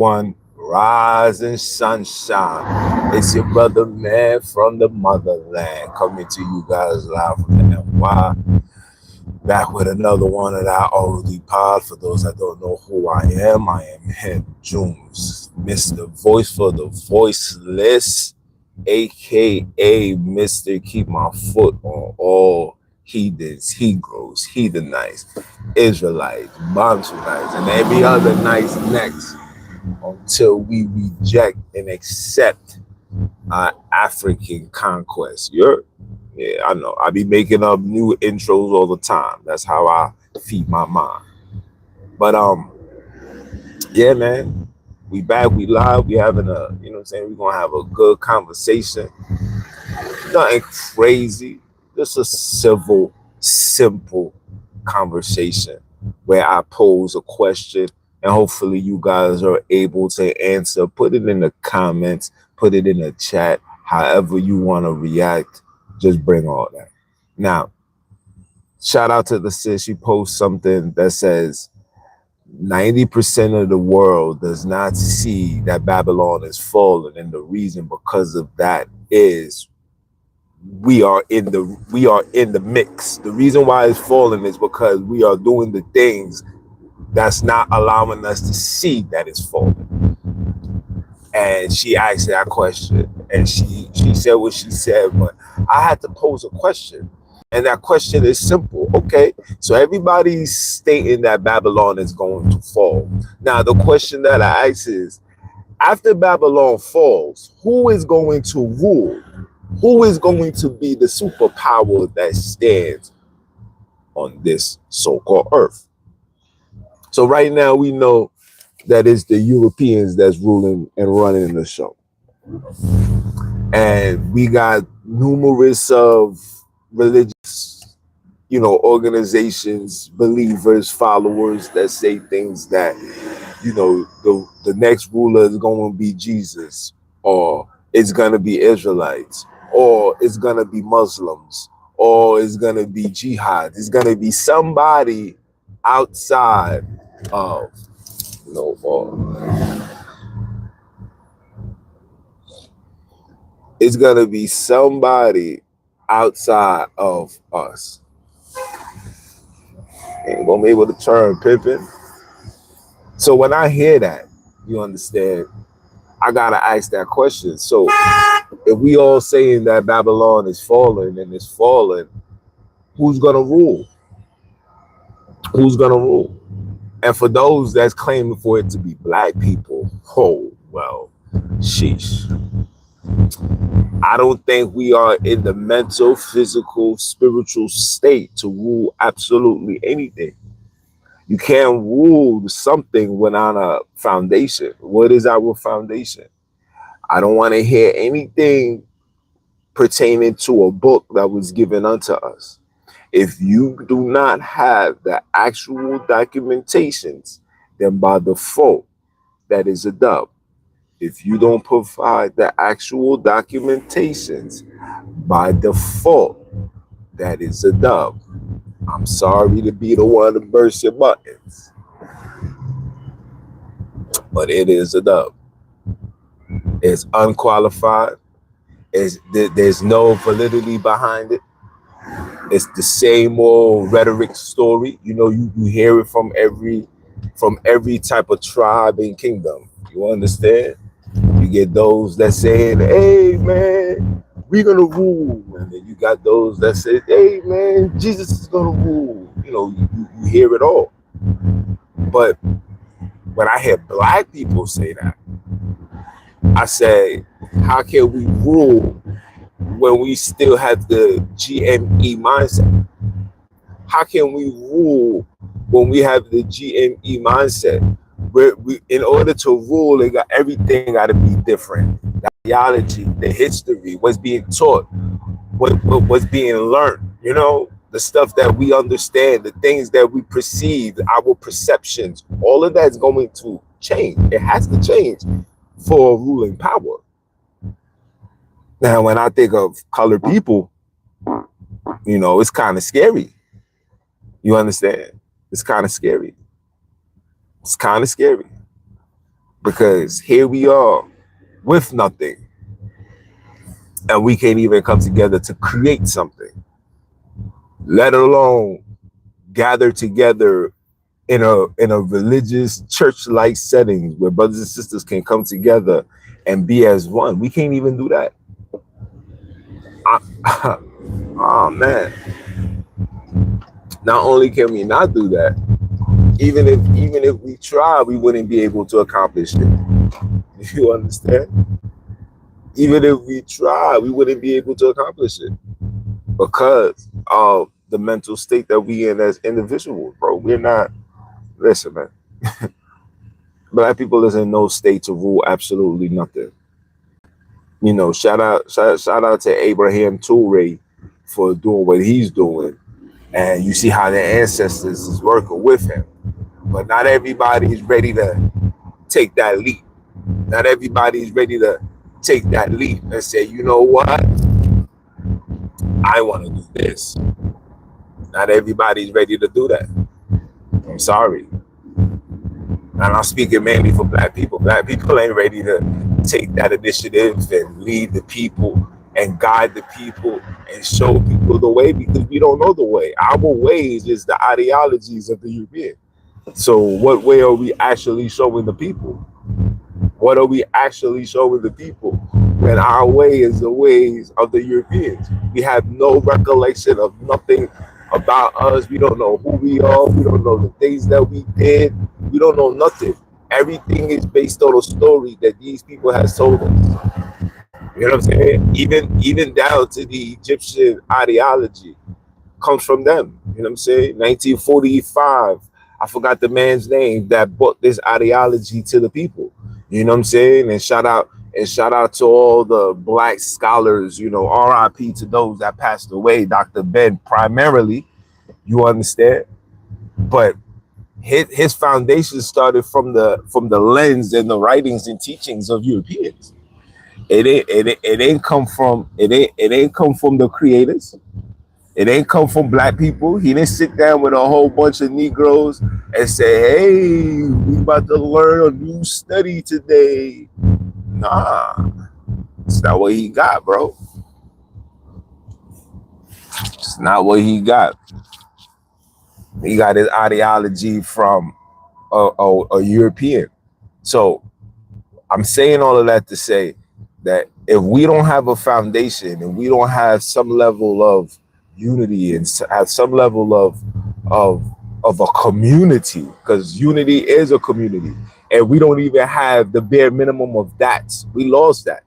One rising sunshine. It's your brother man from the motherland coming to you guys live from the NY. Back with another one of that already pod. For those that don't know who I am him, Jones, Mr. Voice for the Voiceless, aka Mr. Keep My Foot on All Heathens, Hebrews, Heathenites, Israelites, Bonsulites, and every other nice next until we reject and accept our African conquest. Yeah, I know. I be making up new intros all the time. That's how I feed my mind. But yeah, man. We back, we live, we having what I'm saying, we're gonna have a good conversation. Nothing crazy. Just a civil, simple conversation where I pose a question and hopefully you guys are able to answer. Put it in the comments, put it in the chat, however you want to react. Just bring all that. Now, shout out to the sis. She posts something that says 90% of the world does not see that Babylon is fallen, and the reason because of that is we are in the mix. The reason why it's falling is because we are doing the things that's not allowing us to see that it's falling. And she asked that question, and she said what she said, but I had to pose a question. And that question is simple. Okay, so everybody's stating that Babylon is going to fall. Now, the question that I ask is, after Babylon falls, who is going to rule? Who is going to be the superpower that stands on this so-called earth? So right now we know that it's the Europeans that's ruling and running the show. And we got numerous of religious, organizations, believers, followers that say things that, the next ruler is going to be Jesus, or it's going to be Israelites, or it's going to be Muslims, or it's going to be jihad. It's going to be somebody outside of, it's going to be somebody outside of us. Ain't going to be able to turn Pippin. So when I hear that, you understand, I got to ask that question. So if we all saying that Babylon is falling and it's falling, who's going to rule? Who's going to rule? And for those that's claiming for it to be black people, oh, well, sheesh. I don't think we are in the mental, physical, spiritual state to rule absolutely anything. You can't rule something without a foundation. What is our foundation? I don't want to hear anything pertaining to a book that was given unto us. If you do not have the actual documentations, then by default, that is a dub. If you don't provide the actual documentations, by default, that is a dub. I'm sorry to be the one to burst your buttons, but it is a dub. It's unqualified. There's no validity behind it. It's the same old rhetoric story. You hear it from every type of tribe and kingdom. You understand? You get those that saying, "Hey man, we're gonna rule," and then you got those that say, "Hey man, Jesus is gonna rule." You hear it all. But when I hear black people say that, I say, how can we rule when we still have the GME mindset? How can we rule when we have the GME mindset? In order to rule, everything got to be different. The ideology, the history, what's being taught, what's being learned, the stuff that we understand, the things that we perceive, our perceptions, all of that's going to change. It has to change for ruling power. Now, when I think of colored people, it's kind of scary. You understand? It's kind of scary. It's kind of scary. because here we are with nothing, and we can't even come together to create something, let alone gather together in a religious church-like setting where brothers and sisters can come together and be as one. We can't even do that. Oh man. Not only can we not do that, even if we try, we wouldn't be able to accomplish it. You understand? Even if we try, we wouldn't be able to accomplish it because of the mental state that we in as individuals, bro. We're not. Listen, man. Black people is in no state to rule absolutely nothing. You know, shout out to Abraham Toure for doing what he's doing, and you see how their ancestors is working with him. But not everybody is ready to take that leap. Not everybody is ready to take that leap and say, you know what, I want to do this. Not everybody's ready to do that. I'm sorry. And I'm speaking mainly for black people. Black people ain't ready to take that initiative and lead the people and guide the people and show people the way because we don't know the way. Our ways is the ideologies of the European. So what way are we actually showing the people? What are we actually showing the people when our way is the ways of the Europeans? We have no recollection of nothing about us. We don't know who we are. We don't know the things that we did. We don't know nothing. Everything is based on a story that these people have told us. You know what I'm saying? Even down to the Egyptian ideology comes from them. You know what I'm saying? 1945. I forgot the man's name that brought this ideology to the people. You know what I'm saying? And shout out to all the black scholars, you know, RIP to those that passed away, Dr. Ben primarily, you understand? But his foundation started from the lens and the writings and teachings of Europeans. It ain't come from it ain't come from the creators. It ain't come from black people. He didn't sit down with a whole bunch of Negroes and say, hey, we about to learn a new study today. Nah, it's not what he got, bro. It's not what he got. He got his ideology from a European. So I'm saying all of that to say that if we don't have a foundation and we don't have some level of unity and have some level of a community, because unity is a community, and we don't even have the bare minimum of that, we lost that.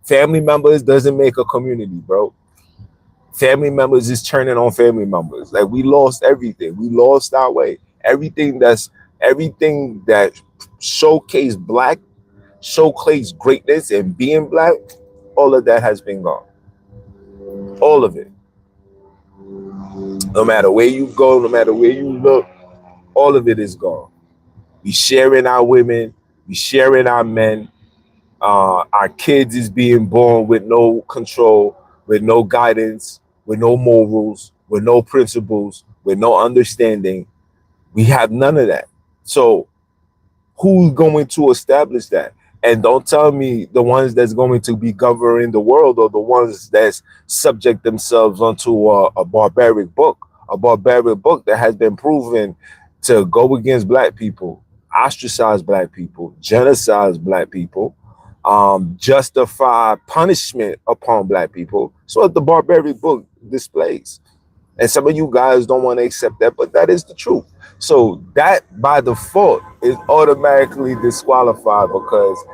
Family members doesn't make a community, bro. Family members is turning on family members. Like, we lost everything. We lost our way. Everything that showcase black, showcase greatness and being black, all of that has been gone. All of it. No matter where you go, no matter where you look, all of it is gone. We sharing our women, we sharing our men. Our kids is being born with no control, with no guidance, with no morals, with no principles, with no understanding. We have none of that. So who's going to establish that? And don't tell me the ones that's going to be governing the world are the ones that's subject themselves onto a barbaric book that has been proven to go against black people, ostracize black people, genocide black people, justify punishment upon black people. So what the barbaric book displays. And some of you guys don't want to accept that, but that is the truth. So that by default is automatically disqualified because,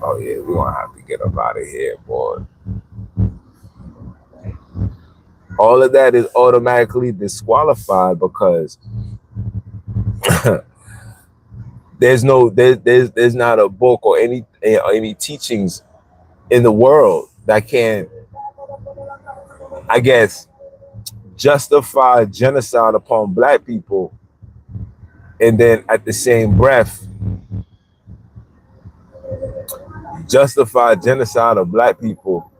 oh yeah, we're gonna have to get up out of here, boy. All of that is automatically disqualified because there's not a book or any teachings in the world that can, I guess, justify genocide upon black people, and then at the same breath justify genocide of black people,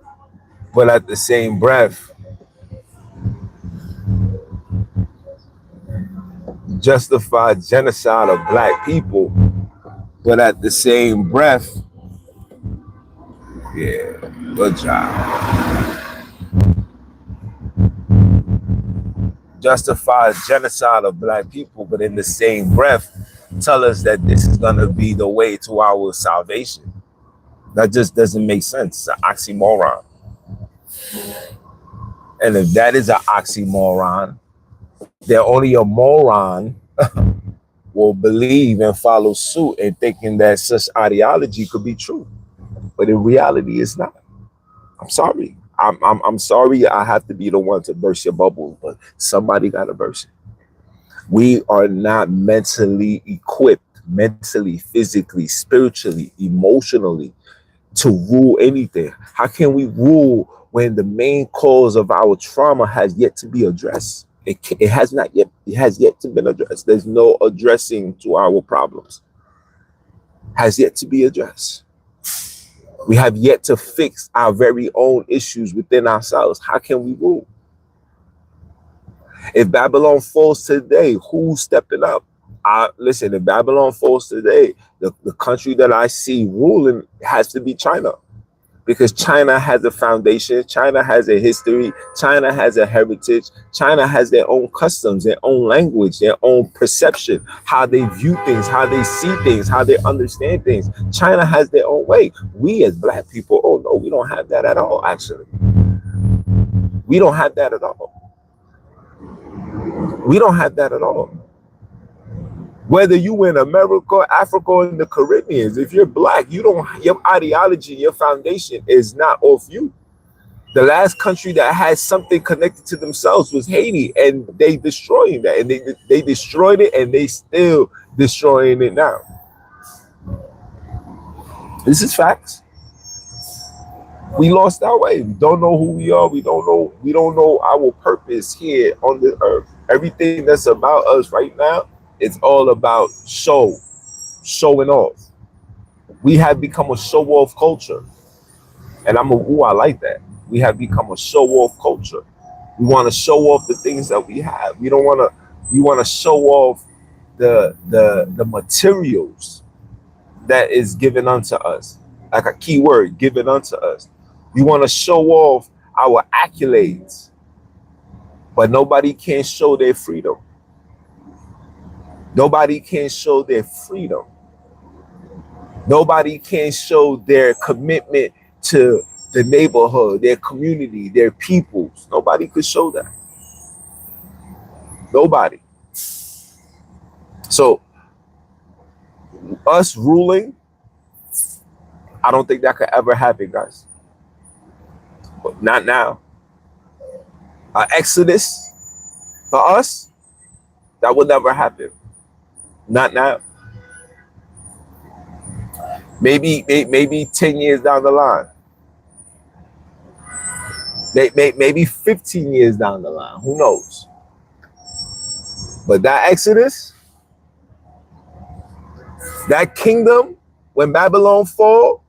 but at the same breath justify genocide of black people, but at the same breath, yeah, good job. Justify genocide of black people, but in the same breath, tell us that this is going to be the way to our salvation. That just doesn't make sense. It's an oxymoron. And if that is an oxymoron, then only a moron will believe and follow suit and thinking that such ideology could be true. But in reality, it's not. I'm sorry. I'm sorry I have to be the one to burst your bubble, but somebody got to burst it. We are not mentally equipped, mentally, physically, spiritually, emotionally, to rule anything. How can we rule when the main cause of our trauma has yet to be addressed? It has yet to been addressed. There's no addressing to our problems. Has yet to be addressed. We have yet to fix our very own issues within ourselves. How can we rule? If Babylon falls today, who's stepping up? Listen, if Babylon falls today, the country that I see ruling has to be China. Because China has a foundation, China has a history, China has a heritage, China has their own customs, their own language, their own perception, how they view things, how they see things, how they understand things. China has their own way. We as black people, oh no, we don't have that at all, actually. We don't have that at all. We don't have that at all. Whether you in America, Africa, or in the Caribbean, if you're black, your ideology, your foundation is not off you. The last country that had something connected to themselves was Haiti, and they destroying that, and they destroyed it, and they still destroying it now. This is facts. We lost our way. We don't know who we are. We don't know our purpose here on the earth. Everything that's about us right now, it's all about showing off. We have become a show-off culture. And I like that. We have become a show-off culture. We want to show off the things that we have. We want to show off the materials that is given unto us. Like a key word, given unto us. We want to show off our accolades. But nobody can show their freedom. Nobody can show their freedom. Nobody can show their commitment to the neighborhood, their community, their peoples. Nobody could show that. Nobody. So, us ruling, I don't think that could ever happen, guys. But not now. Exodus, for us, that will never happen. Not now. Maybe 10 years down the line. Maybe 15 years down the line. Who knows? But that Exodus, that kingdom, when Babylon fall,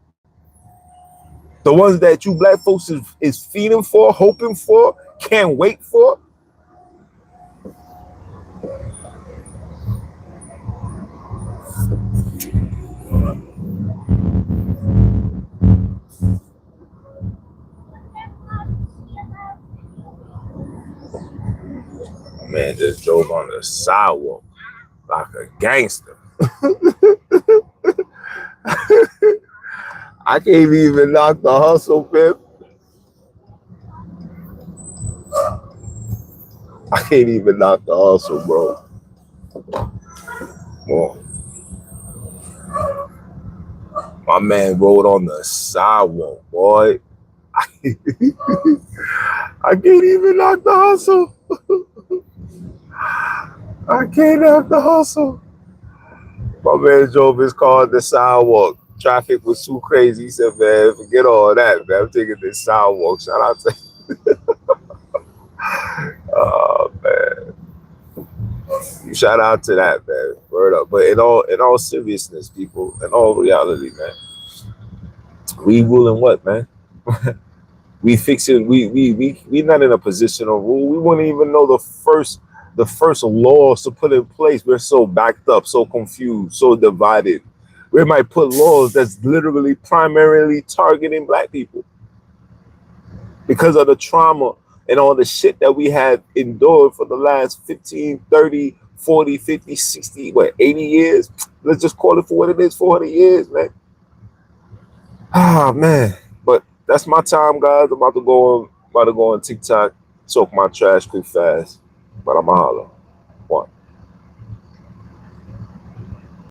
the ones that you black folks is feeding for, hoping for, can't wait for, man just drove on the sidewalk like a gangster. I can't even knock the hustle, Pip. I can't even knock the hustle, bro. Oh. My man rode on the sidewalk, boy. I can't even knock the hustle. I can't knock the hustle. My man drove his car on the sidewalk. Traffic was too crazy. He said, man, forget all that, man. I'm taking this sidewalk. Shout out to oh, man. Shout out to that, man. Word up. But in all seriousness, people, in all reality, man, we ruling what, man? We fixing, we not in a position of rule. We wouldn't even know the first the first laws to put in place, we're so backed up, so confused, so divided. We might put laws that's literally primarily targeting black people because of the trauma and all the shit that we have endured for the last 15, 30, 40, 50, 60, what, 80 years? Let's just call it for what it is, 400 years, man. Ah, man. But that's my time, guys. I'm about to go on TikTok, talk my trash quick fast. But I'm a holler. One.